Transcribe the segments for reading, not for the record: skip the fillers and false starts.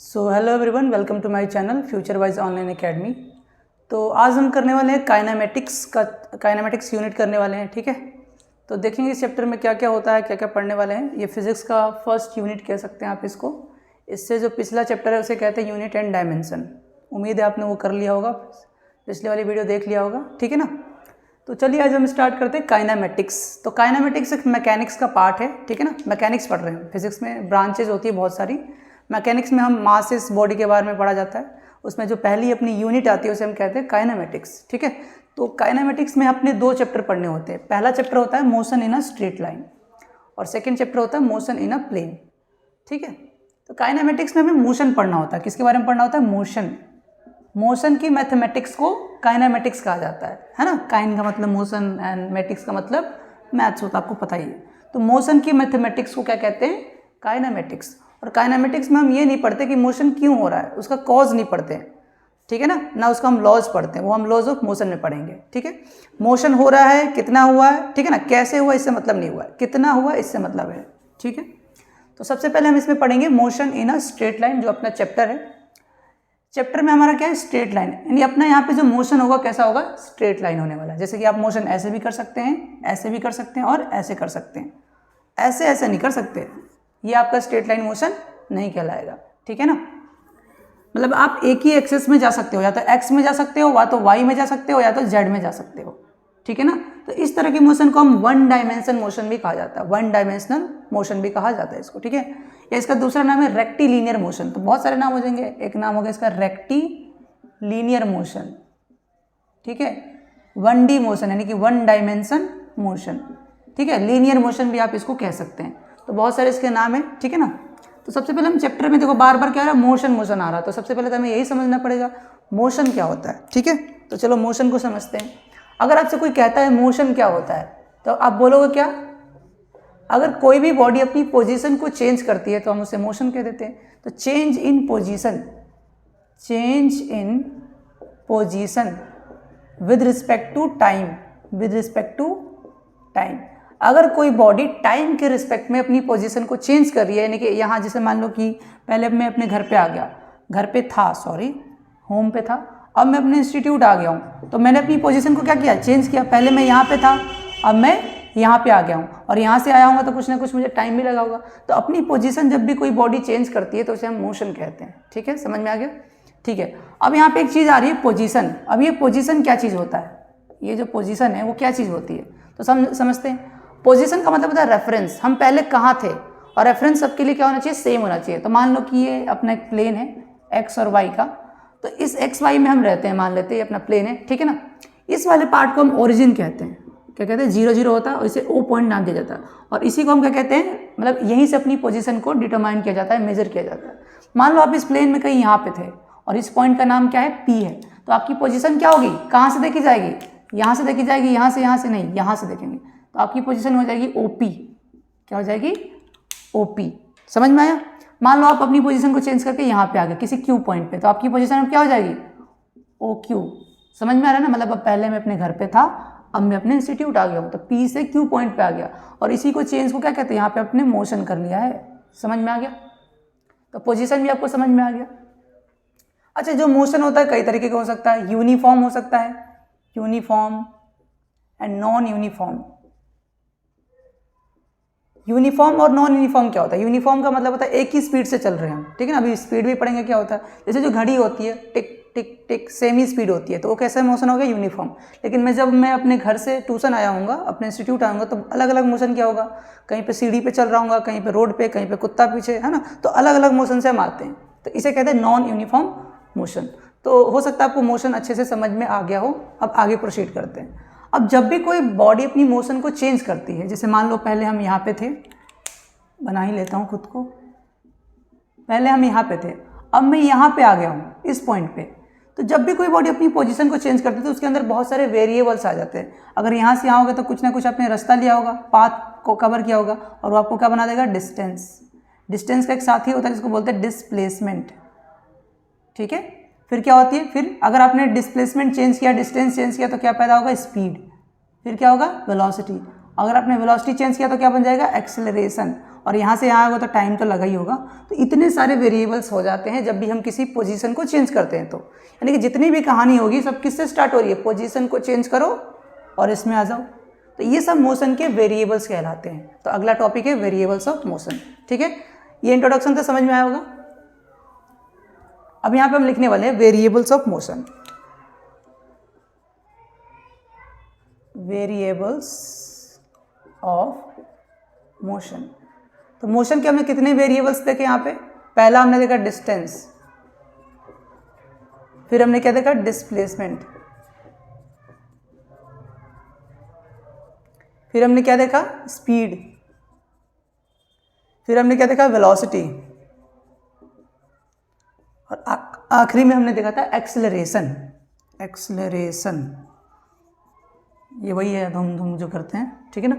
So hello everyone, welcome to my channel future wise online academy. तो आज हम करने वाले हैं काइनेमेटिक्स यूनिट करने वाले हैं। ठीक है, तो देखेंगे इस चैप्टर में क्या क्या होता है, क्या क्या पढ़ने वाले हैं। ये फिजिक्स का फर्स्ट यूनिट कह सकते हैं आप इसको। इससे जो पिछला चैप्टर है उसे कहते हैं यूनिट एंड डायमेंशन। उम्मीद है आपने वो कर लिया होगा, पिछले वाली वीडियो देख लिया होगा। ठीक है ना, तो चलिए आज हम स्टार्ट करते हैं काइनेमेटिक्स। तो काइनेमेटिक्स एक मैकेनिक्स का पार्ट है। ठीक है ना, मैकेनिक्स पढ़ रहे हैं। फिजिक्स में ब्रांचेज होती है बहुत सारी। मैकेनिक्स में हम मासेस बॉडी के बारे में पढ़ा जाता है। उसमें जो पहली अपनी यूनिट आती है उसे हम कहते हैं काइनेमेटिक्स। ठीक है, तो काइनेमेटिक्स में अपने दो चैप्टर पढ़ने होते हैं। पहला चैप्टर होता है motion in a straight line और सेकेंड चैप्टर होता है मोशन इन अ प्लेन। ठीक है, तो काइनेमेटिक्स में हमें मोशन पढ़ना होता है। किसके बारे में पढ़ना होता है? मोशन। मोशन की मैथमेटिक्स को काइनेमेटिक्स कहा जाता है ना। काइन का मतलब मोशन एंड मैटिक्स का मतलब मैथ्स होता है, आपको पता ही है। तो मोशन की मैथमेटिक्स को क्या कहते हैं? काइनेमेटिक्स। और काइनेमेटिक्स में हम ये नहीं पढ़ते कि मोशन क्यों हो रहा है, उसका कॉज नहीं पढ़ते हैं। ठीक है ना उसका हम लॉज पढ़ते हैं, वो हम लॉज ऑफ मोशन में पढ़ेंगे। ठीक है, मोशन हो रहा है, कितना हुआ है, ठीक है ना, कैसे हुआ इससे मतलब नहीं हुआ है, कितना हुआ इससे मतलब है। ठीक है, तो सबसे पहले हम इसमें पढ़ेंगे motion in a straight line, जो अपना चैप्टर है। चैप्टर में हमारा क्या है? Straight line. यानी अपना यहाँ पे जो मोशन होगा कैसा होगा? स्ट्रेट लाइन होने वाला है। जैसे कि आप मोशन ऐसे भी कर सकते हैं, ऐसे भी कर सकते हैं और ऐसे कर सकते हैं। ऐसे ऐसे नहीं कर सकते, ये आपका स्ट्रेट लाइन मोशन नहीं कहलाएगा। ठीक है ना, मतलब आप एक ही एक्सेस में जा सकते हो, या तो एक्स में जा सकते हो, या तो वाई में जा सकते हो, या तो जेड में जा सकते हो। ठीक है ना, तो इस तरह के मोशन को हम वन डायमेंशन मोशन भी कहा जाता है। वन डायमेंशनल मोशन भी कहा जाता है इसको। ठीक है, या इसका दूसरा नाम है रेक्टिलीनियर मोशन। तो बहुत सारे नाम हो जाएंगे, एक नाम होगा इसका रेक्टिलीनियर मोशन। ठीक है, 1D मोशन यानी कि वन डायमेंशन मोशन। ठीक है, लीनियर मोशन भी आप इसको कह सकते हैं। तो बहुत सारे इसके नाम है। ठीक है ना, तो सबसे पहले हम चैप्टर में देखो बार बार क्या आ रहा है? मोशन आ रहा है। तो सबसे पहले तो हमें यही समझना पड़ेगा मोशन क्या होता है। ठीक है, तो चलो मोशन को समझते हैं। अगर आपसे कोई कहता है मोशन क्या होता है, तो आप बोलोगे क्या? अगर कोई भी बॉडी अपनी पोजीशन को चेंज करती है तो हम उसे मोशन कह देते हैं। तो change in position with respect to time. अगर कोई बॉडी टाइम के रिस्पेक्ट में अपनी पोजीशन को चेंज कर रही है, यानी कि यहाँ जैसे मान लो कि पहले मैं अपने घर पे आ गया, होम पे था, अब मैं अपने इंस्टीट्यूट आ गया हूँ, तो मैंने अपनी पोजीशन को क्या किया? चेंज किया। पहले मैं यहाँ पे था, अब मैं यहाँ पे आ गया हूँ, और यहाँ से आया हूँ तो कुछ ना कुछ मुझे टाइम भी लगा होगा। तो अपनी पोजीशन जब भी कोई बॉडी चेंज करती है तो उसे हम मोशन कहते हैं। ठीक है, समझ में आ गया? ठीक है, अब यहाँ पे एक चीज़ आ रही है, पोजीशन। अब ये पोजीशन क्या चीज़ होता है? ये जो पोजीशन है वो क्या चीज़ होती है? तो समझते हैं। पोजीशन का मतलब होता है रेफरेंस, हम पहले कहाँ थे, और रेफरेंस सबके लिए क्या होना चाहिए? सेम होना चाहिए। तो मान लो कि ये अपना एक प्लेन है एक्स और वाई का, तो इस एक्स वाई में हम रहते हैं, मान लेते हैं ये अपना प्लेन है। ठीक है ना, इस वाले पार्ट को हम ओरिजिन कहते हैं। क्या कहते हैं? 0 0 होता है और इसे O पॉइंट नाम दिया जाता है, और इसी को हम क्या कहते हैं? मतलब यहीं से अपनी पोजीशन को डिटरमाइन किया जाता है, मेजर किया जाता है। मान लो आप इस प्लेन में कहीं यहाँ पे थे और इस पॉइंट का नाम क्या है? P है। तो आपकी पोजीशन क्या होगी? कहाँ से देखी जाएगी? यहाँ से देखी जाएगी, यहाँ से नहीं, यहाँ से देखेंगे। तो आपकी पोजीशन हो जाएगी OP। क्या हो जाएगी? OP। समझ में आया? मान लो आप अपनी पोजीशन को चेंज करके यहाँ पे आ गए किसी Q पॉइंट पे, तो आपकी पोजीशन क्या हो जाएगी? OQ। समझ में आ रहा है ना? मतलब अब पहले मैं अपने घर पे था, अब मैं अपने इंस्टीट्यूट आ गया हूँ, तो P से Q पॉइंट पे आ गया, और इसी को चेंज को क्या कहते हैं? यहाँ पे अपने मोशन कर लिया है। समझ में आ गया? तो पोजीशन भी आपको समझ में आ गया। अच्छा, जो मोशन होता है कई तरीके का हो सकता है। यूनिफॉर्म हो सकता है, uniform and non uniform. Uniform और नॉन यूनिफॉर्म क्या होता है? यूनिफॉर्म का मतलब होता है एक ही स्पीड से चल रहे हैं हम। ठीक है ना, अभी स्पीड भी पढ़ेंगे क्या होता है। जैसे जो घड़ी होती है टिक टिक टिक, सेम ही स्पीड होती है, तो वो कैसा मोशन हो गया? यूनिफॉर्म। लेकिन जब मैं अपने घर से ट्यूशन आया हूँगा, अपने इंस्टीट्यूट आऊँगा, तो अलग अलग मोशन क्या होगा? कहीं पे सीढ़ी पे चल रहा हूँगा, कहीं पे रोड पे, कहीं पे कुत्ता पीछे, है ना। तो अलग अलग मोशन से हम आते हैं, तो इसे कहते हैं नॉन यूनिफॉर्म मोशन। तो हो सकता है आपको मोशन अच्छे से समझ में आ गया हो। अब आगे प्रोसीड करते हैं। अब जब भी कोई बॉडी अपनी मोशन को चेंज करती है, जैसे मान लो पहले हम यहाँ पे थे, बना ही लेता हूँ खुद को, पहले हम यहाँ पे थे, अब मैं यहाँ पे आ गया हूँ इस पॉइंट पे। तो जब भी कोई बॉडी अपनी पोजीशन को चेंज करती है तो उसके अंदर बहुत सारे वेरिएबल्स आ जाते हैं। अगर यहाँ से यहाँ होगा तो कुछ ना कुछ आपने रास्ता लिया होगा, पाथ को कवर किया होगा, और वो आपको क्या बना देगा? डिस्टेंस का एक साथी होता है जिसको बोलते हैं डिस्प्लेसमेंट। ठीक है, फिर क्या होती है? फिर अगर आपने डिस्प्लेसमेंट चेंज किया, डिस्टेंस चेंज किया, तो क्या पैदा होगा? स्पीड। फिर क्या होगा? वेलोसिटी। अगर आपने वेलोसिटी चेंज किया तो क्या बन जाएगा? एक्सेलरेशन। और यहाँ से यहाँ होगा तो टाइम तो लगा ही होगा। तो इतने सारे वेरिएबल्स हो जाते हैं जब भी हम किसी पोजीशन को चेंज करते हैं। तो यानी कि जितनी भी कहानी होगी सब किससे स्टार्ट हो रही है, पोजीशन को चेंज करो और इसमें आ जाओ। तो ये सब मोशन के वेरिएबल्स कहलाते हैं। तो अगला टॉपिक है वेरिएबल्स ऑफ मोशन। ठीक है, ये इंट्रोडक्शन तो समझ में आया होगा। अब यहाँ पे हम लिखने वाले हैं variables of motion. Variables of motion. तो मोशन के हमने कितने वेरिएबल्स देखे यहाँ पे? पहला हमने देखा डिस्टेंस, फिर हमने क्या देखा, डिस्प्लेसमेंट, फिर हमने क्या देखा, स्पीड, फिर हमने क्या देखा, वेलोसिटी, और आखिरी में हमने देखा था एक्सेलरेशन। एक्सेलरेशन ये वही है धूम जो करते हैं, ठीक है ना।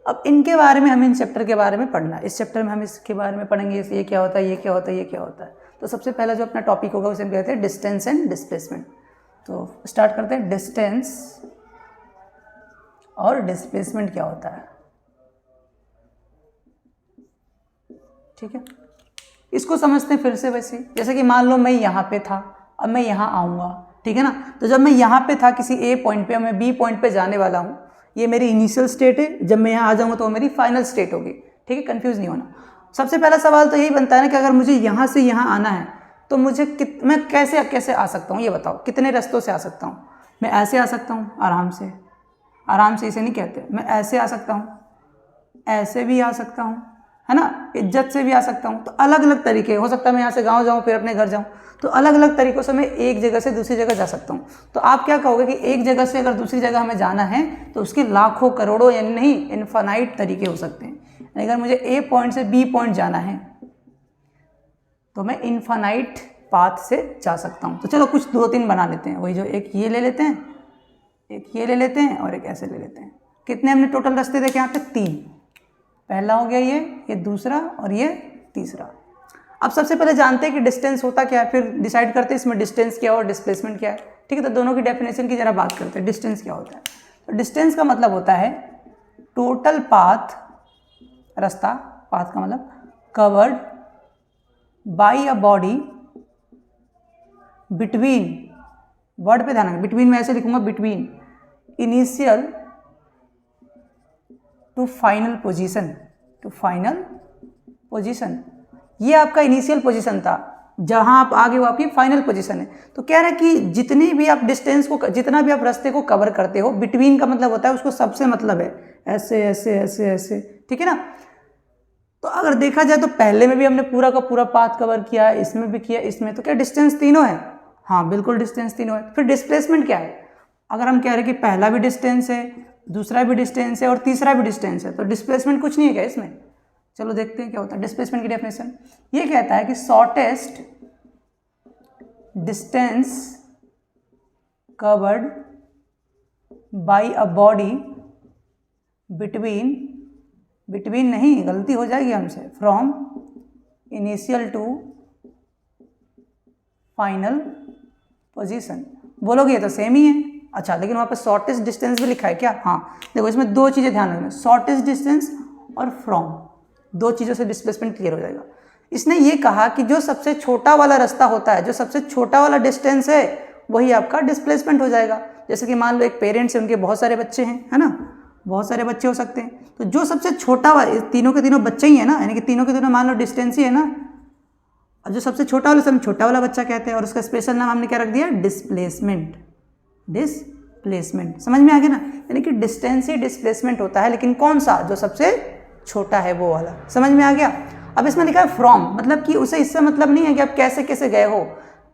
अब इनके बारे में हमें इन चैप्टर के बारे में पढ़ना है। इस चैप्टर में हम इसके बारे में पढ़ेंगे, ये क्या होता है, ये क्या होता है, ये क्या होता है। तो सबसे पहला जो अपना टॉपिक होगा उसे हम कहते हैं डिस्टेंस एंड डिस्प्लेसमेंट। तो स्टार्ट करते हैं, डिस्टेंस और डिस्प्लेसमेंट क्या होता है। ठीक है, इसको समझते हैं फिर से। वैसे जैसे कि मान लो मैं यहाँ पे था, अब मैं यहाँ आऊँगा, ठीक है ना। तो जब मैं यहाँ पे था किसी ए पॉइंट पे, मैं बी पॉइंट पे जाने वाला हूँ, ये मेरी इनिशियल स्टेट है। जब मैं यहाँ आ जाऊँगा तो मेरी फाइनल स्टेट होगी। ठीक है, कंफ्यूज नहीं होना। सबसे पहला सवाल तो यही बनता है ना कि अगर मुझे यहाँ से यहाँ आना है तो मुझे मैं कैसे आ सकता हूँ, ये बताओ। कितने रास्तों से आ सकता हूँ? मैं ऐसे आ सकता हूँ, आराम से इसे नहीं कहते। मैं ऐसे आ सकता हूँ, ऐसे भी आ सकता हूँ, है ना, इज्जत से भी आ सकता हूँ। तो अलग अलग तरीके हो सकता है। मैं यहाँ से गाँव जाऊँ फिर अपने घर जाऊँ, तो अलग अलग तरीक़ों से मैं एक जगह से दूसरी जगह जा सकता हूँ। तो आप क्या कहोगे कि एक जगह से अगर दूसरी जगह हमें जाना है तो उसके लाखों करोड़ों यानी नहीं इनफाइनाइट तरीके हो सकते हैं। अगर मुझे ए पॉइंट से बी पॉइंट जाना है तो मैं इनफाइनाइट पाथ से जा सकता हूँ। तो चलो कुछ 2-3 बना लेते हैं। वही जो एक ये ले लेते हैं, एक ये ले लेते हैं और एक ऐसे ले लेते हैं। कितने हमने टोटल रास्ते देखे यहाँ पे? 3। पहला हो गया ये दूसरा और ये तीसरा। अब सबसे पहले जानते हैं कि डिस्टेंस होता क्या है, फिर डिसाइड करते हैं इसमें डिस्टेंस क्या और डिस्प्लेसमेंट क्या है। ठीक है, तो दोनों की डेफिनेशन की जरा बात करते हैं। डिस्टेंस क्या होता है? तो डिस्टेंस का मतलब होता है टोटल पाथ, रास्ता, पाथ का मतलब covered by a body between, word पे ध्यान रखना, बिटवीन में ऐसे लिखूंगा, between initial to final position. ये आपका इनिशियल पोजीशन था, जहां आप आगे वो आपकी फाइनल पोजीशन है। तो कह रहा है कि जितनी भी आप डिस्टेंस को, जितना भी आप रास्ते को कवर करते हो, बिटवीन का मतलब होता है उसको सबसे मतलब है ऐसे ऐसे ऐसे ऐसे, ठीक है ना। तो अगर देखा जाए तो पहले में भी हमने पूरा का पूरा पाथ कवर किया है, इसमें भी किया, इसमें, तो क्या डिस्टेंस तीनों है? हाँ बिल्कुल, डिस्टेंस तीनों है। फिर डिस्प्लेसमेंट क्या है? अगर हम कह रहे हैं कि पहला भी डिस्टेंस है, दूसरा भी डिस्टेंस है और तीसरा भी डिस्टेंस है, तो डिस्प्लेसमेंट कुछ नहीं है क्या इसमें? चलो देखते हैं क्या होता है डिस्प्लेसमेंट की डेफिनेशन। ये कहता है कि shortest distance covered by a body between नहीं, गलती हो जाएगी हमसे, from initial to final position. बोलोगे ये तो सेम ही है। अच्छा, लेकिन वहाँ पे शॉर्टेस्ट डिस्टेंस भी लिखा है क्या? हाँ, देखो इसमें 2 चीज़ें ध्यान रखना, शॉर्टेस्ट डिस्टेंस और फ्रॉम, 2 चीज़ों से डिस्प्लेसमेंट क्लियर हो जाएगा। इसने ये कहा कि जो सबसे छोटा वाला रास्ता होता है, जो सबसे छोटा वाला डिस्टेंस है, वही आपका डिस्प्लेसमेंट हो जाएगा। जैसे कि मान लो एक पेरेंट्स है, उनके बहुत सारे बच्चे हैं, है ना, बहुत सारे बच्चे हो सकते हैं। तो जो सबसे छोटा वाला, तीनों के तीनों बच्चे ही है ना, यानी कि तीनों के तीनों मान लो डिस्टेंस ही है ना, और जो सबसे छोटा वाला सब छोटा वाला बच्चा कहते हैं, और उसका स्पेशल नाम हमने क्या रख दिया? डिस्प्लेसमेंट। समझ में आ गया ना। यानी कि डिस्टेंस ही डिस्प्लेसमेंट होता है, लेकिन कौन सा? जो सबसे छोटा है वो वाला। समझ में आ गया। अब इसमें लिखा है फ्रॉम, मतलब कि उसे इससे मतलब नहीं है कि आप कैसे कैसे गए हो,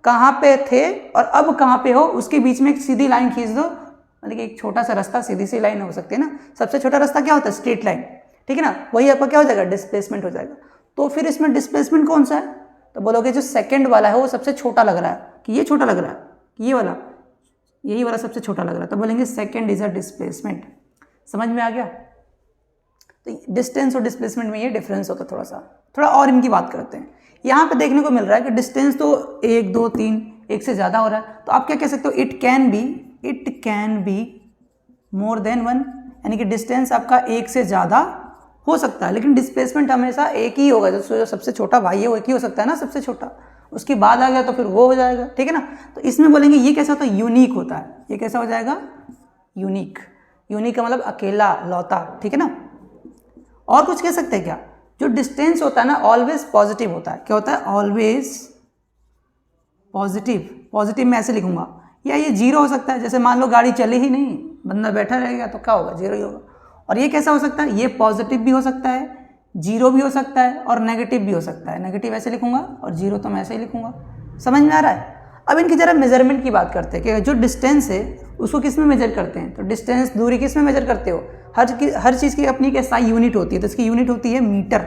कहाँ पे थे और अब कहाँ पे हो, उसके बीच में एक सीधी लाइन खींच दो। मतलब कि एक छोटा सा रास्ता, सीधी सी लाइन हो सकती है ना। सबसे छोटा रास्ता क्या होता है? स्ट्रेट लाइन, ठीक है ना। वही आपका क्या हो जाएगा? डिस्प्लेसमेंट हो जाएगा। तो फिर इसमें डिस्प्लेसमेंट कौन सा है? तो बोलोगे जो सेकंड वाला है वो सबसे छोटा लग रहा है, कि ये छोटा लग रहा है, कि ये वाला, यही वाला सबसे छोटा लग रहा है, तो बोलेंगे सेकंड इज अ डिस्प्लेसमेंट। समझ में आ गया। तो डिस्टेंस और डिस्प्लेसमेंट में ये डिफरेंस होता है थोड़ा और इनकी बात करते हैं। यहाँ पे देखने को मिल रहा है कि डिस्टेंस तो 1 2 3 एक से ज़्यादा हो रहा है, तो आप क्या कह सकते हो? It can be more than 1, यानी कि डिस्टेंस आपका 1 से ज़्यादा हो सकता है, लेकिन डिस्प्लेसमेंट हमेशा एक ही होगा। जो सबसे छोटा भाई है वो एक ही हो सकता है ना, सबसे छोटा, उसके बाद आ गया तो फिर वो हो जाएगा, ठीक है ना। तो इसमें बोलेंगे ये कैसा होता है, यूनिक होता है। ये कैसा हो जाएगा, यूनिक। यूनिक का मतलब अकेला, लौता, ठीक है ना। और कुछ कह सकते हैं क्या, जो डिस्टेंस होता है ना ऑलवेज पॉजिटिव होता है। क्या होता है, ऑलवेज पॉजिटिव। पॉजिटिव मैं ऐसे लिखूंगा, या ये जीरो हो सकता है। जैसे मान लो गाड़ी चले ही नहीं, बंदा बैठा रहेगा तो क्या होगा, जीरो ही होगा। और ये कैसा हो सकता है, ये पॉजिटिव भी हो सकता है, जीरो भी हो सकता है और नेगेटिव भी हो सकता है। नेगेटिव ऐसे लिखूंगा और जीरो तो मैं ऐसे ही लिखूंगा। समझ में आ रहा है। अब इनकी जरा मेजरमेंट की बात करते हैं कि जो डिस्टेंस है उसको किस में मेजर करते हैं। तो डिस्टेंस, दूरी किस में मेजर करते हो, हर चीज़ की अपनी एक एसआई यूनिट होती है। तो इसकी यूनिट होती है मीटर।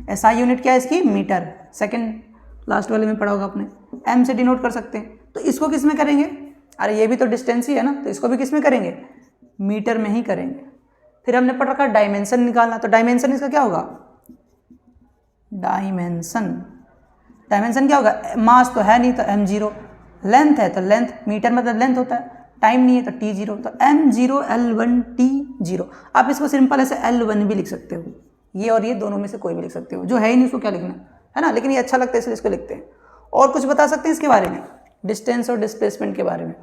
एसआई यूनिट क्या है इसकी, मीटर। सेकंड लास्ट वाले में पढ़ा होगा आपने, एम से डिनोट कर सकते हैं। तो इसको किस में करेंगे, अरे ये भी तो डिस्टेंस ही है ना, तो इसको भी किस में करेंगे, मीटर में ही करेंगे। फिर हमने पढ़ रखा डायमेंशन निकालना। तो डायमेंशन इसका क्या होगा, डायमेंशन। डायमेंशन क्या होगा, मास तो है नहीं तो m0, लेंथ है तो लेंथ, मीटर मतलब लेंथ होता है, टाइम नहीं है तो t0, तो m0 l1 t0। आप इसको सिंपल ऐसे l1 भी लिख सकते हो, ये और ये दोनों में से कोई भी लिख सकते हो। जो है ही नहीं उसको क्या लिखना है ना, लेकिन ये अच्छा लगता है इसलिए इसको लिखते हैं। और कुछ बता सकते हैं इसके बारे में, डिस्टेंस और डिस्प्लेसमेंट के बारे में।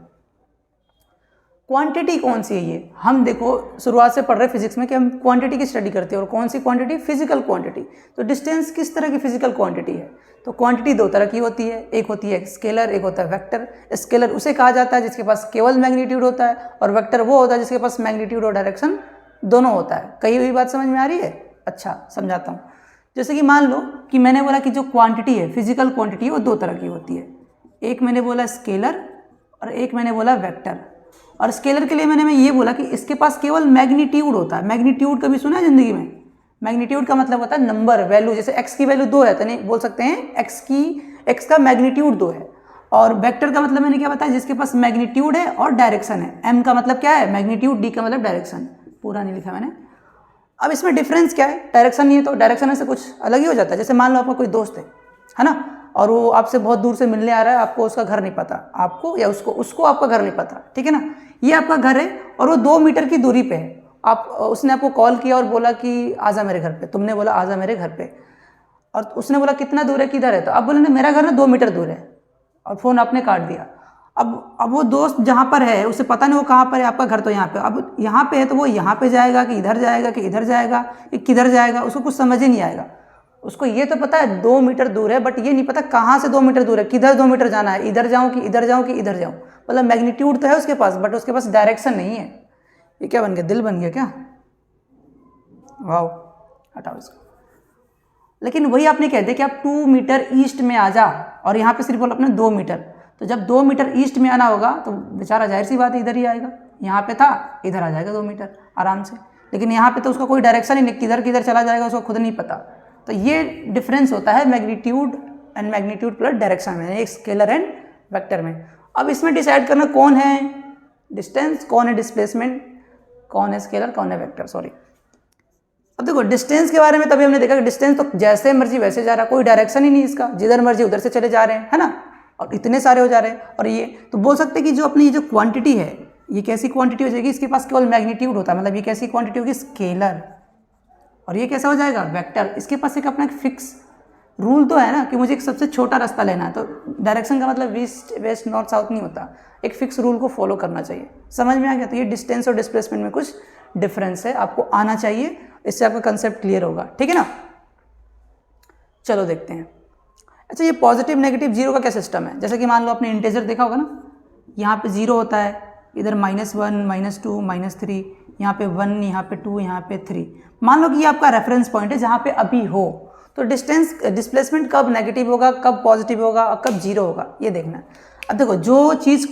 क्वांटिटी कौन सी है ये, हम देखो शुरुआत से पढ़ रहे फिजिक्स में कि हम क्वांटिटी की स्टडी करते हैं। और कौन सी क्वांटिटी, फिजिकल क्वांटिटी। तो डिस्टेंस किस तरह की फिजिकल क्वांटिटी है, तो क्वांटिटी दो तरह की होती है, एक होती है स्केलर, एक होता है वेक्टर। स्केलर उसे कहा जाता है जिसके पास केवल मैग्नीट्यूड होता है, और वेक्टर वो होता है जिसके पास मैग्नीट्यूड और डायरेक्शन दोनों होता है। कही हुई बात समझ में आ रही है, अच्छा समझाता हूँ। जैसे कि मान लो कि मैंने बोला कि जो क्वांटिटी है, फिजिकल क्वांटिटी है, वो दो तरह की होती है। एक मैंने बोला स्केलर और एक मैंने बोला वेक्टर। और स्केलर के लिए मैंने ये बोला कि इसके पास केवल मैग्नीट्यूड होता है। मैग्नीट्यूड कभी सुना है जिंदगी में, मैग्नीट्यूड का मतलब होता है नंबर, वैल्यू। जैसे x की वैल्यू 2 है तो नहीं बोल सकते हैं x का मैग्नीट्यूड 2 है। और वेक्टर का मतलब मैंने क्या बताया, जिसके पास मैग्नीट्यूड है और डायरेक्शन है। m का मतलब क्या है, मैग्नीट्यूड, d का मतलब डायरेक्शन। पूरा नहीं लिखा मैंने। अब इसमें डिफरेंस क्या है, डायरेक्शन नहीं है तो डायरेक्शन से कुछ अलग ही हो जाता है। जैसे मान लो आपका कोई दोस्त है ना, और वो आपसे बहुत दूर से मिलने आ रहा है, आपको उसका घर नहीं पता, आपको या उसको आपका घर नहीं पता, ठीक है ना। ये आपका घर है और वो 2 मीटर की दूरी पे है। उसने आपको कॉल किया और बोला कि आजा मेरे घर पे, तुमने बोला आजा मेरे घर पे, और उसने बोला कितना दूर है, किधर है, तो आप बोले ना मेरा घर ना 2 मीटर दूर है, और फ़ोन आपने काट दिया। अब वो दोस्त जहाँ पर है उसे पता नहीं वो कहाँ पर है, आपका घर तो यहाँ पे। अब यहाँ पे है तो वो यहाँ पे जाएगा कि इधर जाएगा कि इधर जाएगा कि किधर जाएगा, उसको कुछ समझ ही नहीं आएगा। उसको ये तो पता है 2 मीटर दूर है, बट ये नहीं पता कहाँ से 2 मीटर दूर है, किधर 2 मीटर जाना है, इधर जाऊँ कि इधर जाऊँ कि इधर जाऊँ। मतलब मैग्नीट्यूड तो है उसके पास, बट उसके पास डायरेक्शन नहीं है। ये क्या बन गया, दिल बन गया क्या, वाह, हटाओ इसको। लेकिन वही आपने कह दिया कि आप 2 मीटर ईस्ट में आ जा, और यहाँ पे सिर्फ बोला अपने 2 मीटर। तो जब 2 मीटर ईस्ट में आना होगा तो बेचारा जाहिर सी बात है इधर ही आएगा। यहाँ पे था, इधर आ जाएगा 2 मीटर आराम से। लेकिन यहाँ पे तो उसका कोई डायरेक्शन ही नहीं, किधर किधर चला जाएगा उसको खुद नहीं पता। तो ये डिफरेंस होता है magnitude and magnitude plus direction में, एक स्केलर एंड वेक्टर में। अब इसमें डिसाइड करना कौन है डिस्टेंस, कौन है डिस्प्लेसमेंट, कौन है स्केलर, कौन है वेक्टर, सॉरी। अब देखो डिस्टेंस के बारे में तभी हमने देखा कि डिस्टेंस तो जैसे मर्जी वैसे जा रहा है, कोई डायरेक्शन ही नहीं इसका, जिधर मर्जी उधर से चले जा रहे हैं, है ना। और इतने सारे हो जा रहे हैं। और ये तो बोल सकते हैं कि जो अपनी ये जो क्वांटिटी है, ये कैसी क्वांटिटी हो जाएगी, इसके पास केवल मैग्नीट्यूड होता है, मतलब ये कैसी क्वांटिटी होगी, स्केलर। और ये कैसा हो जाएगा, वेक्टर। इसके पास एक अपना फिक्स रूल तो है ना कि मुझे एक सबसे छोटा रास्ता लेना है, तो डायरेक्शन का मतलब ईस्ट वेस्ट नॉर्थ साउथ नहीं होता, एक फिक्स रूल को फॉलो करना चाहिए। समझ में आ गया। तो ये डिस्टेंस और डिस्प्लेसमेंट में कुछ डिफरेंस है, आपको आना चाहिए, इससे आपका कंसेप्ट क्लियर होगा, ठीक है ना। चलो देखते हैं। अच्छा, ये पॉजिटिव नेगेटिव जीरो का क्या सिस्टम है। जैसे कि मान लो आपने इंटीजर देखा होगा ना, यहाँ पे 0 होता है, इधर -1 -2 -3, यहाँ पे 1, यहाँ पे 2, यहाँ पे 3। मान लो कि ये आपका रेफरेंस पॉइंट है जहाँ पे अभी हो, तो डिस्प्लेसमेंट कब नेगेटिव होगा, कब पॉजिटिव होगा और कब जीरो होगा, ये देखना है। अब देखो जो चीज़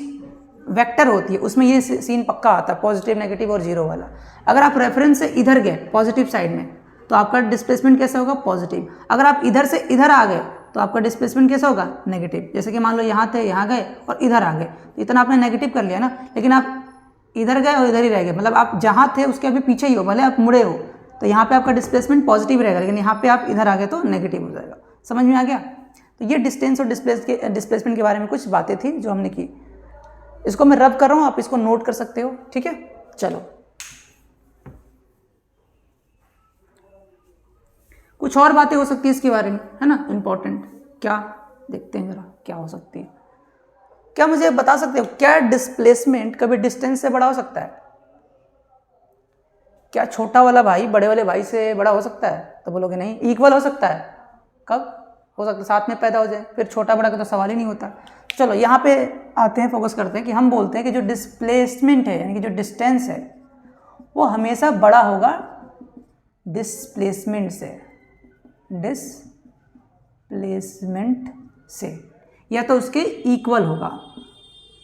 वेक्टर होती है उसमें ये सीन पक्का आता है, पॉजिटिव नेगेटिव और जीरो वाला। अगर आप रेफरेंस से इधर गए पॉजिटिव साइड में तो आपका डिस्प्लेसमेंट कैसा होगा, पॉजिटिव। अगर आप इधर से इधर आ गए तो आपका डिस्प्लेसमेंट कैसा होगा, नेगेटिव। जैसे कि मान लो यहाँ थे, यहाँ गए और इधर आ गए, तो इतना आपने नेगेटिव कर लिया ना। लेकिन आप इधर गए और इधर ही रह गए, मतलब आप जहाँ थे उसके अभी पीछे ही हो, भले आप मुड़े हो, तो यहाँ पे आपका डिस्प्लेसमेंट पॉजिटिव रहेगा, लेकिन यहाँ पे आप इधर आ गए तो नेगेटिव हो जाएगा। समझ में आ गया। तो ये डिस्टेंस और डिस्प्लेसमेंट के बारे में कुछ बातें थी जो हमने की। इसको मैं रब कर रहा हूँ, आप इसको नोट कर सकते हो, ठीक है। चलो कुछ और बातें हो सकती है इसके बारे में, है ना, इम्पोर्टेंट। क्या देखते हैं जरा क्या हो सकती है। क्या मुझे बता सकते हो क्या डिस्प्लेसमेंट कभी डिस्टेंस से बड़ा हो सकता है? क्या छोटा वाला भाई बड़े वाले भाई से बड़ा हो सकता है? तो बोलोगे नहीं, इक्वल हो सकता है। कब हो सकता है? साथ में पैदा हो जाए, फिर छोटा बड़ा का तो सवाल ही नहीं होता। चलो यहाँ पे आते हैं, फोकस करते हैं कि हम बोलते हैं कि जो डिस्प्लेसमेंट है यानी कि जो डिस्टेंस है वो हमेशा बड़ा होगा डिस्प्लेसमेंट से, डिस्प्लेसमेंट से, या तो उसके इक्वल होगा।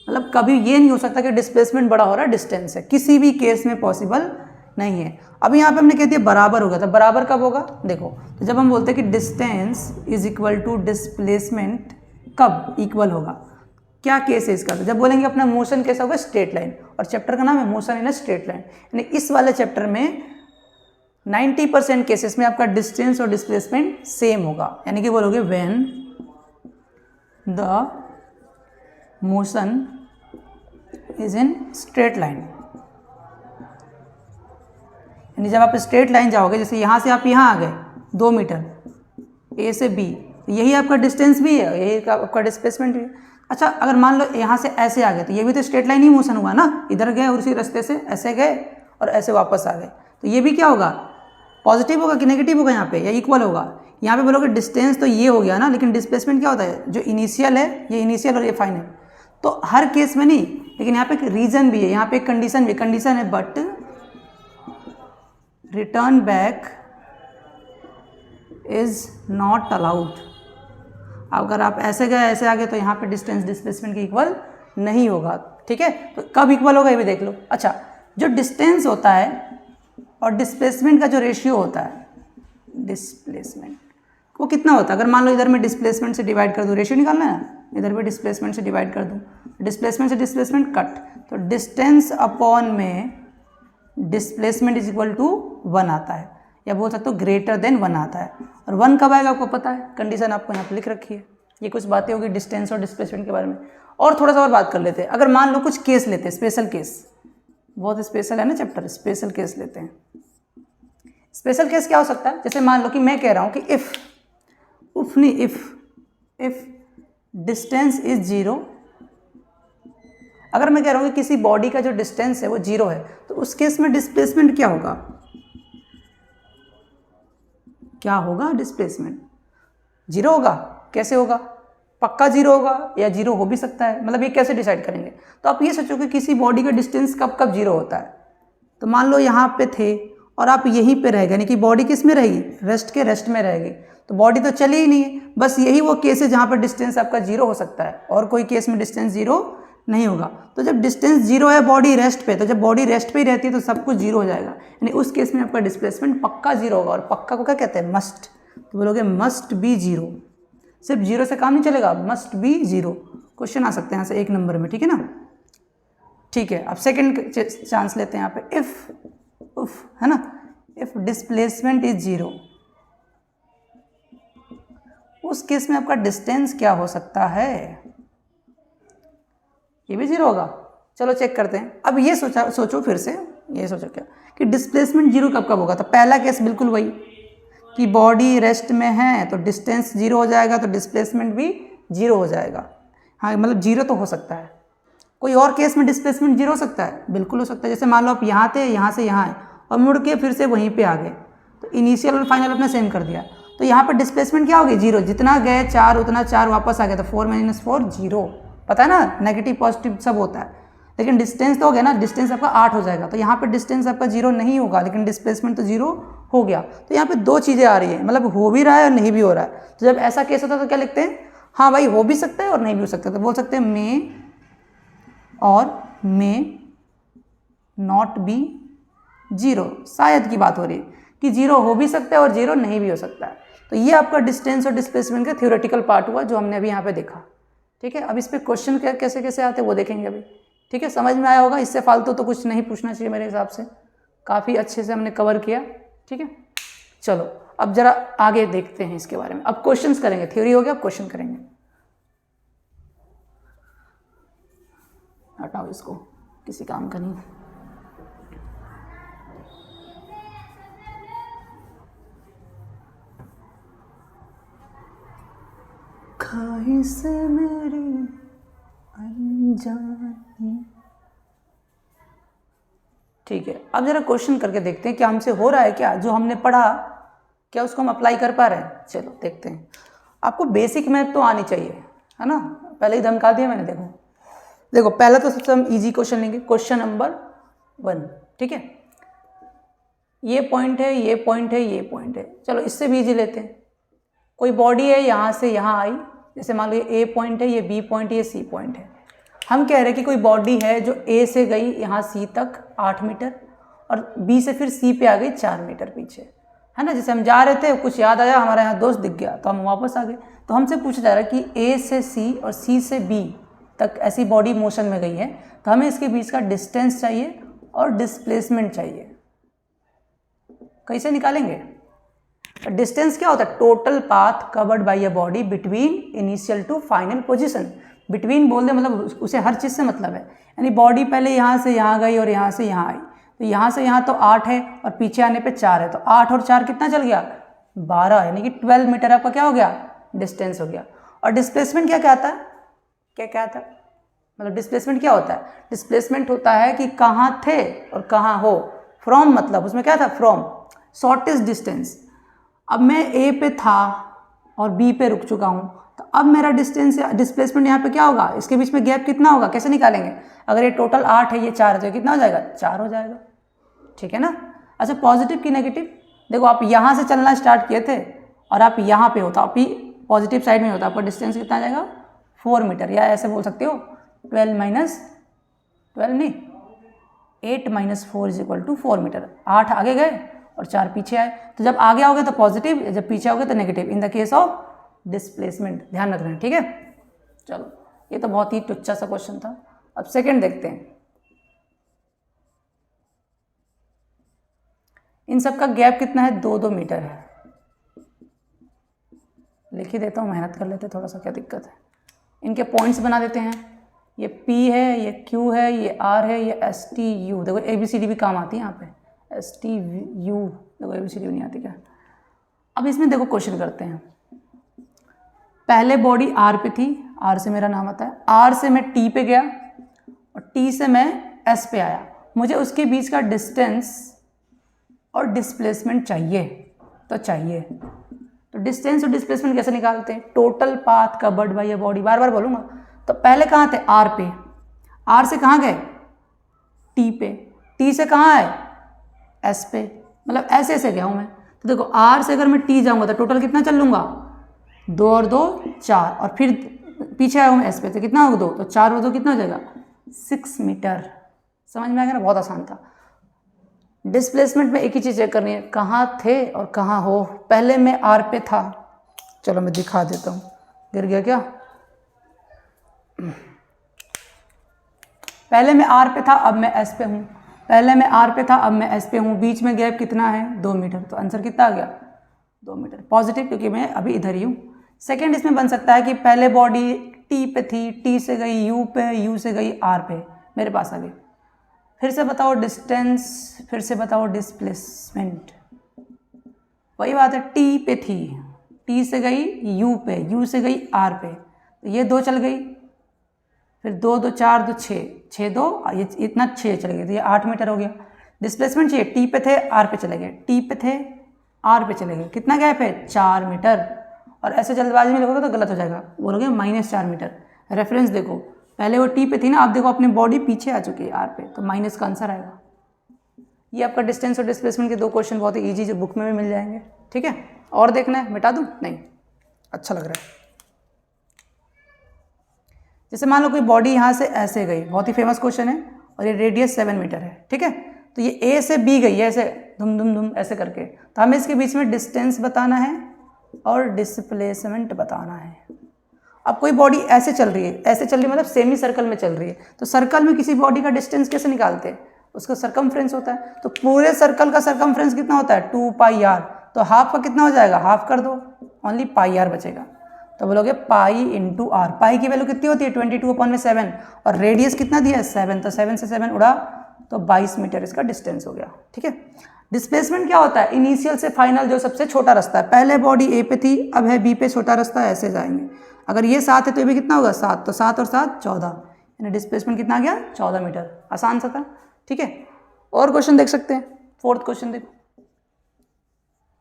मतलब कभी ये नहीं हो सकता कि डिस्प्लेसमेंट बड़ा हो रहा है डिस्टेंस से, किसी भी केस में पॉसिबल नहीं है। अब यहाँ पे हमने कह दिया बराबर होगा, तो बराबर कब होगा? देखो, तो जब हम बोलते हैं कि distance is equal to displacement, कब इक्वल होगा? क्या केस है इसका? तो जब बोलेंगे अपना मोशन कैसा होगा? स्ट्रेट लाइन, और चैप्टर का नाम है motion in a straight line. यानी इस वाले चैप्टर में 90% केसेस में आपका डिस्टेंस और डिस्प्लेसमेंट सेम होगा। यानी कि बोलोगे when the motion is in straight line, यानी जब आप स्ट्रेट लाइन जाओगे, जैसे यहाँ से आप यहाँ आ गए 2 मीटर ए से बी, यही आपका डिस्टेंस भी है, यही आपका डिस्प्लेसमेंट भी है। अच्छा, अगर मान लो यहाँ से ऐसे आ गए, तो ये भी तो स्ट्रेट लाइन ही मोशन हुआ ना, इधर गए और उसी रास्ते से ऐसे गए और ऐसे वापस आ गए, तो ये भी क्या होगा? पॉजिटिव होगा कि नेगेटिव होगा यहाँ पे, या इक्वल होगा? यहाँ पे बोलोगे डिस्टेंस तो ये हो गया ना, लेकिन डिस्प्लेसमेंट क्या होता है? जो इनिशियल है, ये इनिशियल और ये फाइनल। तो हर केस में नहीं, लेकिन यहाँ पे एक रीजन भी है, यहाँ पे एक कंडीशन भी, कंडीशन है but return back is not allowed. अगर आप ऐसे गए ऐसे आ गए तो यहाँ पे डिस्टेंस डिस्प्लेसमेंट के इक्वल नहीं होगा। ठीक है, तो कब इक्वल होगा ये भी देख लो। अच्छा, जो डिस्टेंस होता है और डिस्प्लेसमेंट का जो रेशियो होता है, डिस्प्लेसमेंट वो कितना होता है? अगर मान लो इधर में डिस्प्लेसमेंट से डिवाइड कर दूँ, रेशियो निकालना है ना, इधर भी डिस्प्लेसमेंट से डिवाइड कर दूँ, डिस्प्लेसमेंट से डिस्प्लेसमेंट कट, तो डिस्टेंस अपॉन में डिस्प्लेसमेंट इज इक्वल टू 1 आता है, या बोल सकते हो ग्रेटर देन 1 आता है। और 1 कब आएगा आपको पता है, कंडीशन आपको यहाँ पे लिख रखी है। ये कुछ बातें होगी डिस्टेंस और डिस्प्लेसमेंट के बारे में। और थोड़ा सा और बात कर लेते हैं। अगर मान लो कुछ केस लेते हैं, स्पेशल केस, बहुत स्पेशल है ना चैप्टर, स्पेशल केस लेते हैं। स्पेशल केस क्या हो सकता है? जैसे मान लो कि मैं कह रहा हूँ कि इफ डिस्टेंस इज 0, अगर मैं कह रहा हूँ कि किसी बॉडी का जो डिस्टेंस है वो 0 है, तो उस केस में डिस्प्लेसमेंट क्या होगा? क्या होगा? डिस्प्लेसमेंट 0 होगा। कैसे होगा? पक्का 0 होगा या 0 हो भी सकता है, मतलब ये कैसे डिसाइड करेंगे? तो आप ये सोचो कि किसी बॉडी का डिस्टेंस कब कब 0 होता है। तो मान लो यहाँ पे थे और आप यहीं पे रह गए, यानी कि बॉडी किस में रहेगी? रेस्ट में रहेगी, तो बॉडी तो चली ही नहीं है। बस यही वो केस है जहाँ पर डिस्टेंस आपका 0 हो सकता है, और कोई केस में डिस्टेंस 0 नहीं होगा। तो जब डिस्टेंस 0 है बॉडी रेस्ट पे, तो जब बॉडी रेस्ट पे ही रहती है तो सब कुछ 0 हो जाएगा, यानी उस केस में आपका डिस्प्लेसमेंट पक्का 0 होगा। और पक्का को क्या कहते हैं? मस्ट। तो बोलोगे मस्ट बी 0। सिर्फ 0 से काम नहीं चलेगा, मस्ट बी 0। क्वेश्चन आ सकते हैं यहाँ से 1 नंबर में, ठीक है ना। ठीक है, अब सेकंड चांस लेते हैं यहाँ पे। इफ है ना, इफ डिस्प्लेसमेंट इज 0, उस केस में आपका डिस्टेंस क्या हो सकता है? ये भी 0 होगा। चलो चेक करते हैं। अब ये सोचो फिर से, ये सोचो क्या कि डिस्प्लेसमेंट 0 कब कब होगा। तो पहला केस बिल्कुल वही कि बॉडी रेस्ट में है तो डिस्टेंस 0 हो जाएगा, तो डिस्प्लेसमेंट भी 0 हो जाएगा। हाँ, मतलब 0 तो हो सकता है। कोई और केस में डिस्प्लेसमेंट 0 हो सकता है? बिल्कुल हो सकता है। जैसे मान लो आप यहाँ थे, यहाँ से यहाँ आए और मुड़ के फिर से वहीं पे आ गए, तो इनिशियल और फाइनल अपने सेम कर दिया, तो यहाँ पर डिस्प्लेसमेंट क्या होगी? 0। जितना गए 4 उतना 4 वापस आ गया, तो 4 - 4 0। पता है ना, नेगेटिव पॉजिटिव सब होता है। लेकिन डिस्टेंस तो हो गया ना, डिस्टेंस आपका 8 हो जाएगा, तो यहाँ पर डिस्टेंस आपका 0 नहीं होगा, लेकिन डिस्प्लेसमेंट तो 0 हो गया। तो यहाँ पे 2 चीज़ें आ रही हैं, मतलब हो भी रहा है और नहीं भी हो रहा है। तो जब ऐसा केस होता है तो क्या लिखते हैं? हाँ भाई, हो भी सकता है और नहीं भी हो सकता। तो बोल सकते हैं मे और मे नॉट बी 0। शायद की बात हो रही है कि 0 हो भी सकता है और 0 नहीं भी हो सकता है। तो ये आपका डिस्टेंस और डिस्प्लेसमेंट का थ्योरेटिकल पार्ट हुआ जो हमने अभी यहाँ पे देखा। ठीक है, अब इस पे क्वेश्चन कैसे कैसे आते हैं वो देखेंगे अभी। ठीक है, समझ में आया होगा। इससे फालतू तो कुछ नहीं पूछना चाहिए मेरे हिसाब से, काफ़ी अच्छे से हमने कवर किया। ठीक है, चलो अब जरा आगे देखते हैं इसके बारे में। अब क्वेश्चंस करेंगे, थ्योरी हो गया, अब क्वेश्चन करेंगे। हटाओ इसको, किसी काम का नहीं। ख्वाहिश मेरी अनजानी। ठीक है, अब जरा क्वेश्चन करके देखते हैं क्या हमसे हो रहा है, क्या जो हमने पढ़ा क्या उसको हम अप्लाई कर पा रहे हैं। चलो देखते हैं। आपको बेसिक मैथ तो आनी चाहिए, है ना, पहले ही धमका दिया मैंने। देखो पहला तो सबसे हम इजी क्वेश्चन लेंगे, क्वेश्चन नंबर 1। ठीक है, ये पॉइंट है, ये पॉइंट है, ये पॉइंट है। चलो इससे भी इजी लेते हैं। कोई बॉडी है यहाँ से यहाँ आई, जैसे मान लो ये ए पॉइंट है, ये बी पॉइंट है, ये सी पॉइंट है। हम कह रहे हैं कि कोई बॉडी है जो ए से गई यहाँ सी तक 8 मीटर और बी से फिर सी पे आ गई 4 मीटर पीछे, है ना। जैसे हम जा रहे थे, कुछ याद आया, हमारा यहाँ दोस्त दिख गया तो हम वापस आ गए। तो हमसे पूछा जा रहा है कि ए से सी और सी से बी तक ऐसी बॉडी मोशन में गई है, तो हमें इसके बीच का डिस्टेंस चाहिए और डिस्प्लेसमेंट चाहिए। कैसे निकालेंगे? डिस्टेंस क्या होता है? Total path covered by a body between initial to final position. Between बोल दे मतलब उसे हर चीज़ से मतलब है, यानी बॉडी पहले यहाँ से यहाँ गई और यहाँ से यहाँ आई, तो यहाँ से यहाँ तो 8 है और पीछे आने पे 4 है, तो 8 और 4 कितना चल गया? 12, यानी कि 12 मीटर आपका क्या हो गया? डिस्टेंस हो गया। और डिस्प्लेसमेंट क्या कहता है? क्या कहता है मतलब डिस्प्लेसमेंट क्या होता है? डिस्प्लेसमेंट होता है कि कहाँ थे और कहाँ हो। फ्रॉम मतलब उसमें क्या था? From, shortest distance. अब मैं ए पे था और बी पे रुक चुका हूँ, तो अब मेरा डिस्टेंस या डिस्प्लेसमेंट यहाँ पे क्या होगा? इसके बीच में गैप कितना होगा? कैसे निकालेंगे? अगर ये टोटल 8 है, ये 4 है, तो कितना हो जाएगा? 4 हो जाएगा। ठीक है ना। अच्छा, पॉजिटिव की नेगेटिव? देखो आप यहाँ से चलना स्टार्ट किए थे और आप यहाँ पे होता, आप ही पॉजिटिव साइड में होता, आपका डिस्टेंस कितना आ जाएगा? 4 मीटर, या ऐसे बोल सकते हो 12 नहीं 8 - 4 = 4 मीटर। 8 आगे गए और 4 पीछे आए, तो जब आगे आओगे तो पॉजिटिव, जब पीछे आओगे तो negative, in the case of displacement. ध्यान रखना है, ठीक है। चलो ये तो बहुत ही टुच्चा सा क्वेश्चन था। अब सेकंड देखते हैं। इन सब का गैप कितना है? 2-2 मीटर है। लिख ही देता हूँ, मेहनत कर लेते थोड़ा सा, क्या दिक्कत है। इनके पॉइंट्स बना देते हैं। ये P है, ये Q है, ये R है, ये STU। देखो ABCD भी काम आती है यहाँ पे। STU, देखो ABCD भी नहीं आती क्या? अब इसमें देखो क्वेश्चन करते हैं। पहले बॉडी R पे थी, R से मेरा नाम आता है, R से मैं T पे गया और T से मैं S पे आया। मुझे उसके बीच का डिस्टेंस और डिस्प्लेसमेंट चाहिए, तो चाहिए। तो डिस्टेंस और डिस्प्लेसमेंट कैसे निकालते हैं? Total path covered by a body, बार बार बोलूँगा। तो पहले कहाँ थे? R पे। R से कहाँ गए? T पे। T से कहाँ आए? S पे। मतलब ऐसे ऐसे गया हूँ मैं। तो देखो R से अगर मैं T जाऊँगा तो टोटल कितना चल लूँगा? 2 और 2 4, और फिर पीछे आया हूँ मैं S पे, तो कितना होगा? 2, तो 4 और 2 कितना हो जाएगा? 6 मीटर। समझ में आ गया ना? बहुत आसान था। डिस्प्लेसमेंट में एक ही चीज़ चेक करनी है, कहाँ थे और कहाँ हो। पहले मैं R पे था, चलो मैं दिखा देता हूँ। गिर गया क्या? पहले मैं R पे था, अब मैं S पे हूँ। पहले मैं R पे था, अब मैं S पे हूँ। बीच में गैप कितना है? 2 मीटर। तो आंसर कितना आ गया? 2 मीटर। पॉजिटिव, क्योंकि मैं अभी इधर ही हूँ। सेकेंड इसमें बन सकता है कि पहले बॉडी T पे थी, T से गई U पे, U से गई R पे, मेरे पास आ गई। फिर से बताओ डिस्टेंस, फिर से बताओ डिस्प्लेसमेंट। वही बात है, T पे थी, T से गई U पे, U से गई R पे, तो ये 2 चल गई। फिर 2 2 4 2 6 6 2, ये इतना 6 चल गए, तो ये 8 मीटर हो गया। डिस्प्लेसमेंट चाहिए, T पे थे R पे चले गए, T पे थे R पे चले गए, कितना गैप है? 4 मीटर। और ऐसे जल्दबाजी में लिखोगे तो गलत हो जाएगा, बोलोगे -4 मीटर। रेफरेंस देखो, पहले वो T पे थी ना, आप देखो अपनी बॉडी पीछे आ चुकी है R पे, तो माइनस का आंसर आएगा। ये आपका डिस्टेंस और डिस्प्लेसमेंट के 2 क्वेश्चन बहुत ही ईजी, जो बुक में भी मिल जाएंगे। ठीक है, और देखना है? मिटा दूं? नहीं, अच्छा लग रहा है। जैसे मान लो कोई बॉडी यहाँ से ऐसे गई, बहुत ही फेमस क्वेश्चन है, और ये रेडियस 7 मीटर है। ठीक है, तो ये A से B गई है ऐसे धुम धुम धुम ऐसे करके, तो हमें इसके बीच में डिस्टेंस बताना है और डिस्प्लेसमेंट बताना है। अब कोई बॉडी ऐसे चल रही है, ऐसे चल रही है मतलब सेमी सर्कल में चल रही है, तो सर्कल में किसी बॉडी का डिस्टेंस कैसे निकालते हैं? उसका सरकमफ्रेंस होता है। तो पूरे सर्कल का सरकमफ्रेंस कितना होता है? 2πr। तो हाफ का कितना हो जाएगा? हाफ कर दो, ओनली πr बचेगा। तो बोलोगे पाई इंटू आर। पाई की वैल्यू कितनी होती है? 22/7, और रेडियस कितना दिया है? 7, तो 7 से 7 उड़ा तो 22 मीटर इसका डिस्टेंस हो गया। ठीक है, डिस्प्लेसमेंट क्या होता है? इनिशियल से फाइनल जो सबसे छोटा रास्ता है। पहले बॉडी ए पे थी, अब है बी पे, छोटा रास्ता है, ऐसे जाएंगे। अगर ये 7 है तो ये भी कितना होगा 7, तो 7 और 7 14, यानी डिस्प्लेसमेंट कितना आ गया 14 मीटर। आसान सा था, ठीक है। और क्वेश्चन देख सकते हैं, 4th क्वेश्चन देखो।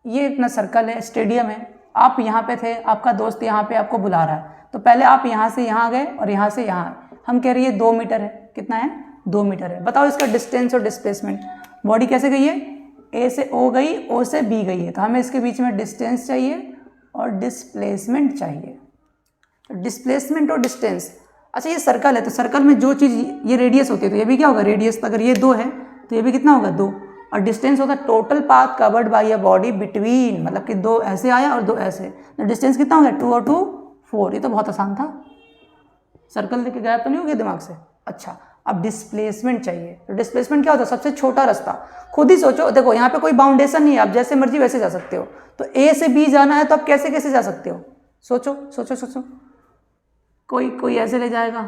ये इतना सर्कल है, स्टेडियम है, आप यहाँ पे थे, आपका दोस्त यहाँ पे आपको बुला रहा है, तो पहले आप यहाँ से यहाँ गए और यहाँ से यहाँ, हम कह रही है 2 मीटर है, कितना है 2 मीटर है। बताओ इसका डिस्टेंस और डिस्प्लेसमेंट। बॉडी कैसे गई है, ए से ओ गई, ओ से बी गई है, तो हमें इसके बीच में डिस्टेंस चाहिए और डिस्प्लेसमेंट चाहिए। तो डिस्प्लेसमेंट और डिस्टेंस, अच्छा ये सर्कल है, तो सर्कल में जो चीज़ ये रेडियस होती है, तो ये भी क्या होगा रेडियस, तो अगर ये 2 है तो ये भी कितना होगा 2, और डिस्टेंस होता है total path covered by a body between, मतलब कि 2 ऐसे आया और 2 ऐसे, तो डिस्टेंस कितना हो गया 2 और 2 4। ये तो बहुत आसान था, सर्कल देख के गायब तो नहीं हो गया दिमाग से। अच्छा अब डिस्प्लेसमेंट चाहिए, तो डिस्प्लेसमेंट क्या होता है, सबसे छोटा रास्ता। खुद ही सोचो, देखो यहाँ पे कोई बाउंडेशन नहीं है, आप जैसे मर्जी वैसे जा सकते हो, तो ए से बी जाना है तो आप कैसे कैसे जा सकते हो, सोचो सोचो सोचो। कोई ऐसे ले जाएगा,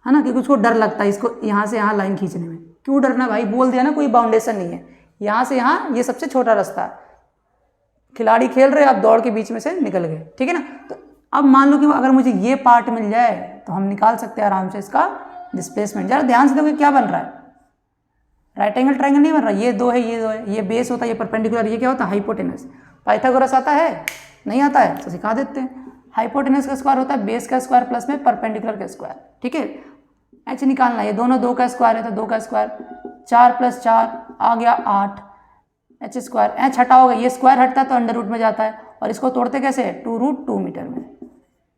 है ना, क्योंकि उसको डर लगता है इसको यहाँ से यहाँ लाइन खींचने में। क्यों डरना भाई, बोल दिया ना कोई बाउंडेशन नहीं है, यहाँ से यहाँ ये सबसे छोटा रास्ता है। खिलाड़ी खेल रहे, आप दौड़ के बीच में से निकल गए, ठीक है ना। तो अब मान लो कि अगर मुझे ये पार्ट मिल जाए तो हम निकाल सकते हैं आराम से इसका डिस्प्लेसमेंट। जरा ध्यान से देखो क्या बन रहा है, राइट एंगल ट्रायंगल नहीं बन रहा, ये 2 है ये 2 है, ये बेस होता है, ये परपेंडिकुलर, ये क्या होता है हाइपोटेनस। पाइथागोरस आता है, नहीं आता है तो सिखा देते हैं। हाइपोटेनस का स्क्वायर होता है बेस का स्क्वायर प्लस में परपेंडिकुलर का स्क्वायर, ठीक है। एच निकालना, ये दोनों 2 का स्क्वायर है तो 2 का स्क्वायर, 4 + 4 आ गया 8, एच स्क्वायर, एच हटा होगा, ये स्क्वायर हटता है तो अंडर रूट में जाता है, और इसको तोड़ते कैसे है 2√2 मीटर में,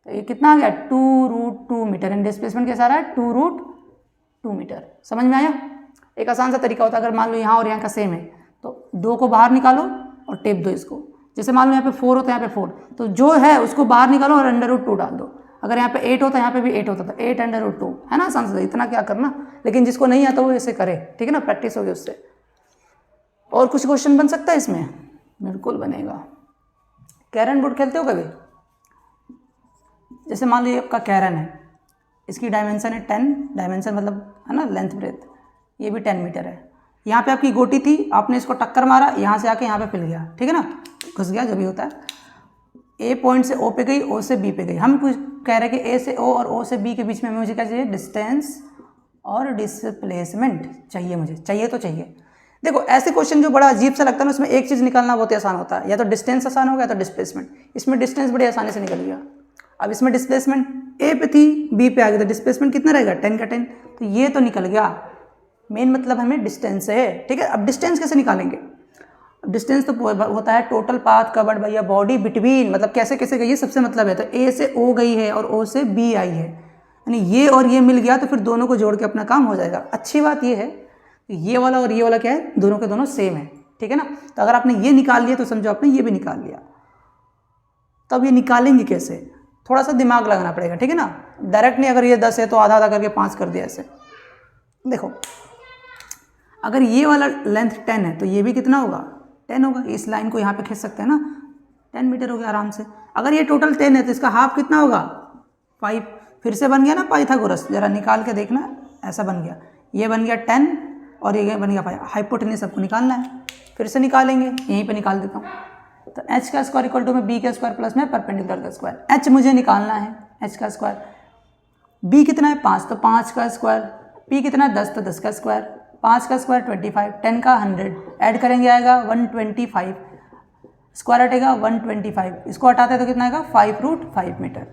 तो ये कितना आ गया 2√2 मीटर। इन डिस्प्लेसमेंट कैसा रहा है 2√2 मीटर। समझ में आया। एक आसान सा तरीका होता है, अगर मान लो यहाँ और यहाँ का सेम है तो 2 को बाहर निकालो और टेप दो इसको। जैसे मान लो यहाँ पे 4 होता है, यहाँ पे 4, तो जो है उसको बाहर निकालो और अंडर रूट 2 डाल दो। अगर यहाँ पे 8 होता है, यहाँ पे भी 8 होता था, 8 अंडर रूट 2, है ना, आसान से, इतना क्या करना। लेकिन जिसको नहीं आता वो ऐसे करे, ठीक है ना, प्रैक्टिस होगी उससे। और कुछ क्वेश्चन बन सकता है इसमें, बिल्कुल बनेगा। कैरम बोर्ड खेलते हो कभी? जैसे मान लीजिए आपका कैरन है, इसकी डायमेंशन है 10, डायमेंशन मतलब है ना लेंथ ब्रेथ, ये भी 10 मीटर है। यहाँ पे आपकी गोटी थी, आपने इसको टक्कर मारा, यहाँ से आके यहाँ पे पिल गया, ठीक है ना, घुस गया, जो भी होता है। ए पॉइंट से ओ पे गई, ओ से बी पे गई। हम कुछ कह रहे हैं कि ए से ओ और ओ से बी के बीच में मुझे क्या चाहिए, डिस्टेंस और डिस्प्लेसमेंट चाहिए, मुझे चाहिए तो चाहिए। देखो ऐसे क्वेश्चन जो बड़ा अजीब सा लगता है ना, उसमें एक चीज़ निकालना बहुत ही आसान होता है, या तो डिस्टेंस आसान हो गया तो डिस्प्लेसमेंट। इसमें डिस्टेंस बड़ी आसानी से निकल गया। अब इसमें डिस्प्लेसमेंट ए पे थी, बी पे आ गया, तो डिस्प्लेसमेंट कितना रहेगा 10 का 10, तो ये तो निकल गया। मेन मतलब हमें डिस्टेंस है, ठीक है। अब डिस्टेंस कैसे निकालेंगे? अब डिस्टेंस तो होता है total path covered by a body between, मतलब कैसे कैसे गई है सबसे मतलब है। तो ए से ओ गई है और ओ से बी आई है, यानी ये और ये मिल गया, तो फिर दोनों को जोड़ के अपना काम हो जाएगा। अच्छी बात ये है ये वाला और ये वाला क्या है, दोनों के दोनों सेम है, ठीक है ना। तो अगर आपने ये निकाल लिया तो समझो आपने ये भी निकाल लिया। तब ये निकालेंगे कैसे, थोड़ा सा दिमाग लगाना पड़ेगा, ठीक है ना। डायरेक्ट नहीं, अगर ये 10 है तो आधा आधा करके 5 कर दिया ऐसे। देखो अगर ये वाला लेंथ 10 है तो ये भी कितना होगा 10 होगा। इस लाइन को यहाँ पे खींच सकते हैं ना, 10 मीटर हो गया आराम से। अगर ये टोटल 10 है तो इसका हाफ कितना होगा 5। फिर से बन गया ना पाइथागोरस, जरा निकाल के देखना, ऐसा बन गया, ये बन गया 10 और ये बन गया 5। हाइपोटेनस सबको निकालना है, फिर से निकालेंगे, यहीं पे निकाल देता हूँ। तो एच का स्क्वायर इक्वल टू में बी का स्क्वायर प्लस में परपेंडिकुलर का स्क्वायर। एच मुझे निकालना है, एच का स्क्वायर। बी कितना है 5, तो 5 का स्क्वायर। पी कितना है 10, तो 10 का स्क्वायर। 5 का स्क्वायर 25, 10 का 100, ऐड करेंगे आएगा 125, स्क्वायर हटेगा 125, इसको हटाते हैं तो कितना आएगा 5√5 मीटर।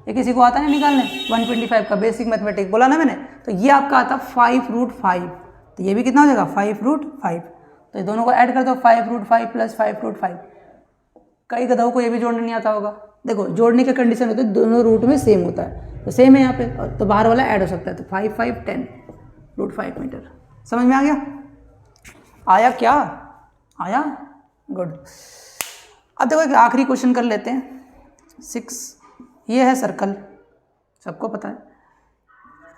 ये किसी को आता नहीं निकालने, 125 का बेसिक मैथमेटिक्स बोला ना मैंने। तो ये आपका आता 5√5, तो ये भी कितना हो जाएगा 5√5। तो ये दोनों को ऐड कर दो, 5√5 प्लस 5√5। कई गधों को ये भी जोड़ने नहीं आता होगा। देखो जोड़ने का कंडीशन होता है दोनों रूट में सेम होता है, तो सेम है यहाँ पे, तो बाहर वाला ऐड हो सकता है। तो 5 5 10√5 मीटर। समझ में आ गया? आया क्या? आया? गुड। अब देखो एक आखिरी क्वेश्चन कर लेते हैं, 6। ये है सर्कल, सबको पता है।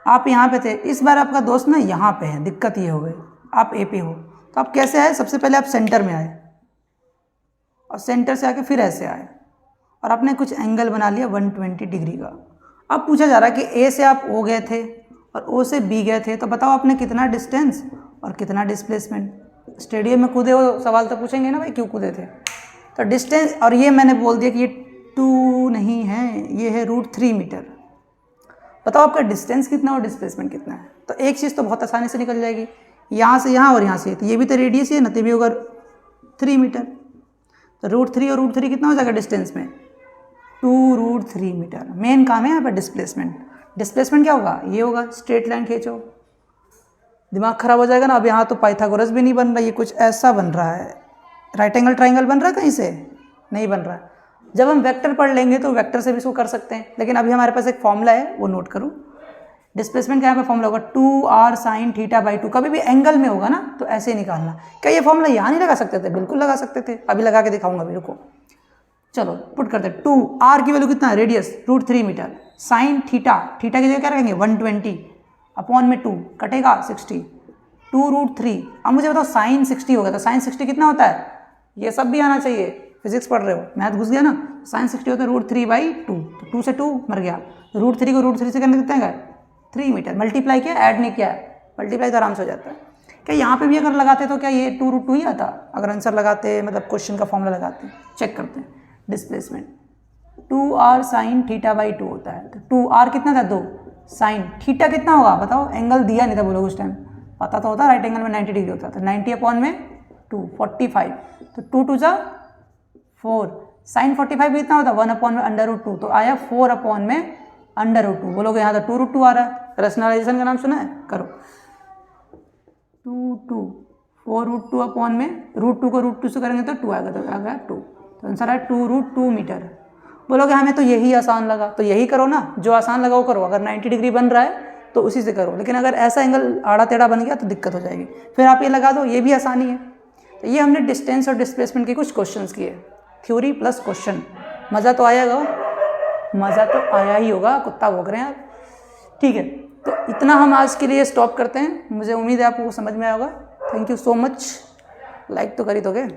आप यहाँ पे थे, इस बार आपका दोस्त ना यहाँ पे है, दिक्कत ये हो गई, आप ए पे हो। तो आप कैसे आए? सबसे पहले आप सेंटर में आए और सेंटर से आके फिर ऐसे आए और आपने कुछ एंगल बना लिया 120 डिग्री का। अब पूछा जा रहा है कि ए से आप ओ गए थे और ओ से बी गए थे, तो बताओ आपने कितना डिस्टेंस और कितना डिस्प्लेसमेंट। स्टेडियम में कूदे हो, सवाल तो पूछेंगे ना भाई क्यों कूदे थे। तो डिस्टेंस, और ये मैंने बोल दिया कि ये 2 नहीं है, ये है √3 मीटर। बताओ आपका डिस्टेंस कितना और डिस्प्लेसमेंट कितना है। तो एक चीज़ तो बहुत आसानी से निकल जाएगी, यहाँ से यहाँ और यहाँ से, तो ये भी तो रेडियस है ना, तो भी होगा 3 मीटर। तो √3 और √3 कितना हो जाएगा डिस्टेंस में, 2√3 मीटर। मेन काम है यहाँ पर डिस्प्लेसमेंट। डिस्प्लेसमेंट क्या होगा, ये होगा, स्ट्रेट लाइन खींचो, दिमाग खराब हो जाएगा ना। अब यहाँ तो पाइथागोरस भी नहीं बन रहा, ये कुछ ऐसा बन रहा है, राइट एंगल ट्राइंगल बन रहा है, कहीं से नहीं बन रहा है। जब हम वेक्टर पढ़ लेंगे तो वेक्टर से भी इसको कर सकते हैं, लेकिन अभी हमारे पास एक फॉर्मूला है, वो नोट करो। डिस्प्लेसमेंट का यहाँ पे फॉर्मूला होगा 2r sin θ/2। कभी भी एंगल में होगा ना तो ऐसे ही निकालना। क्या ये फॉर्मूला यहाँ नहीं लगा सकते थे, बिल्कुल लगा सकते थे, अभी लगा के दिखाऊंगा, अभी रुको। चलो पुट करते हैं, 2r की वैल्यू कितना है, रेडियस √3 मीटर, sin θ, थीटा की जगह क्या रखेंगे 120 अपॉन में 2 कटेगा 60, 2√3। अब मुझे बताओ sin 60 होगा, तो sin 60 कितना होता है, ये सब भी आना चाहिए, फिजिक्स पढ़ रहे हो, मैथ घुस गया ना। sin 60 होता है √3/2, तो 2 से 2 मर गया, √3 को √3 से करने कितना है 3 मीटर। मल्टीप्लाई किया, ऐड नहीं किया, मल्टीप्लाई तो आराम से हो जाता है। क्या यहाँ पे भी अगर लगाते तो क्या ये 2√2 ही आता, अगर आंसर लगाते, मतलब क्वेश्चन का फॉर्मूला लगाते। चेक करते हैं, डिस्प्लेसमेंट 2r sin θ/2 होता है, तो 2r कितना था 2, sin थीटा कितना होगा बताओ, एंगल दिया नहीं था बोलो उस टाइम, पता तो होता राइट एंगल में 90 डिग्री होता था, 90 अपॉन में 2 45, तो 2 2 जा 4, sin 45 कितना होता 1 अपॉन में √2, तो आया 4 अपॉन में √2। बोलोगे यहाँ तो 2√2 आ रहा है, रैशनलाइजेशन का नाम सुना है, करो 2 4√2 अपॉन में √2 को √2 से करेंगे तो 2 आएगा, तो आ गया 2, तो आंसर है 2√2 मीटर। बोलोगे हमें तो यही आसान लगा, तो यही करो ना, जो आसान लगा वो करो। अगर 90 डिग्री बन रहा है तो उसी से करो, लेकिन अगर ऐसा एंगल आड़ा टेढ़ा बन गया तो दिक्कत हो जाएगी, फिर आप ये लगा दो, ये भी आसानी है। तो ये हमने डिस्टेंस और डिस्प्लेसमेंट के कुछ क्वेश्चंस किए, थ्योरी प्लस क्वेश्चन। मज़ा तो आएगा, मज़ा तो आया ही होगा, कुत्ता भौंक रहे हैं आप। ठीक है, तो इतना हम आज के लिए स्टॉप करते हैं। मुझे उम्मीद है आपको समझ में आया होगा। Thank you so much. Like तो करी दोगे।